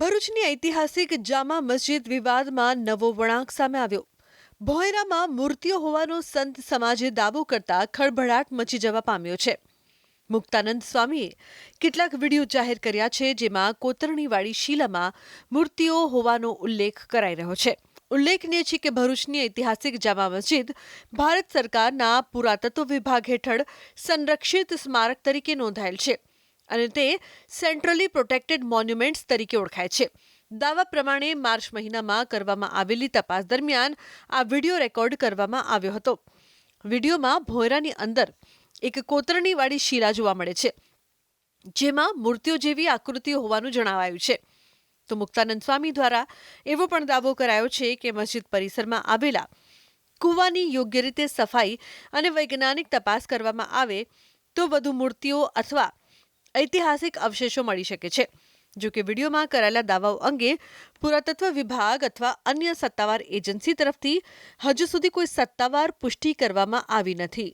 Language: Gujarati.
ભરૂચની ઐતિહાસિક જામા મસ્જિદ વિવાદમાં નવો વળાંક સામે આવ્યો. ભોંયરામાં મૂર્તિઓ હોવાનો સંત સમાજે દાવો કરતા ખળભળાટ મચી જવા પામ્યો છે. મુક્તાનંદ સ્વામીએ કેટલાક વિડીયો જાહેર કર્યા છે, જેમાં કોતરણીવાળી શિલામાં મૂર્તિઓ હોવાનો ઉલ્લેખ કરાઈ રહ્યો છે. ઉલ્લેખનીય છે કે ભરૂચની ઐતિહાસિક જામા મસ્જિદ ભારત સરકારના પુરાતત્વ વિભાગ હેઠળ સંરક્ષિત સ્મારક તરીકે નોંધાયેલ છે અને તે સેન્ટ્રલી પ્રોટેક્ટેડ મોન્યુમેન્ટ્સ તરીકે ઓળખાય છે. દાવા પ્રમાણે માર્ચ મહિનામાં કરવામાં આવેલી તપાસ દરમિયાન આ વિડીયો રેકોર્ડ કરવામાં આવ્યો હતો. વિડીયોમાં ભોંયરાની અંદર એક કોતરણીવાળી શિલા જોવા મળે છે, જેમાં મૂર્તિઓ જેવી આકૃતિઓ હોવાનું જણાવાયું છે. તો મુક્તાનંદ સ્વામી દ્વારા એવો પણ દાવો કરાયો છે કે મસ્જિદ પરિસરમાં આવેલા કૂવાની યોગ્ય રીતે સફાઈ અને વૈજ્ઞાનિક તપાસ કરવામાં આવે તો વધુ મૂર્તિઓ અથવા ઐતિહાસિક અવશેષો મળી શકે છે. જો કે વિડીયોમાં કરાયેલા દાવાઓ અંગે પુરાતત્વ વિભાગ અથવા અન્ય સત્તાવાર એજન્સી તરફથી હજુ સુધી કોઈ સત્તાવાર પુષ્ટિ કરવામાં આવી નથી.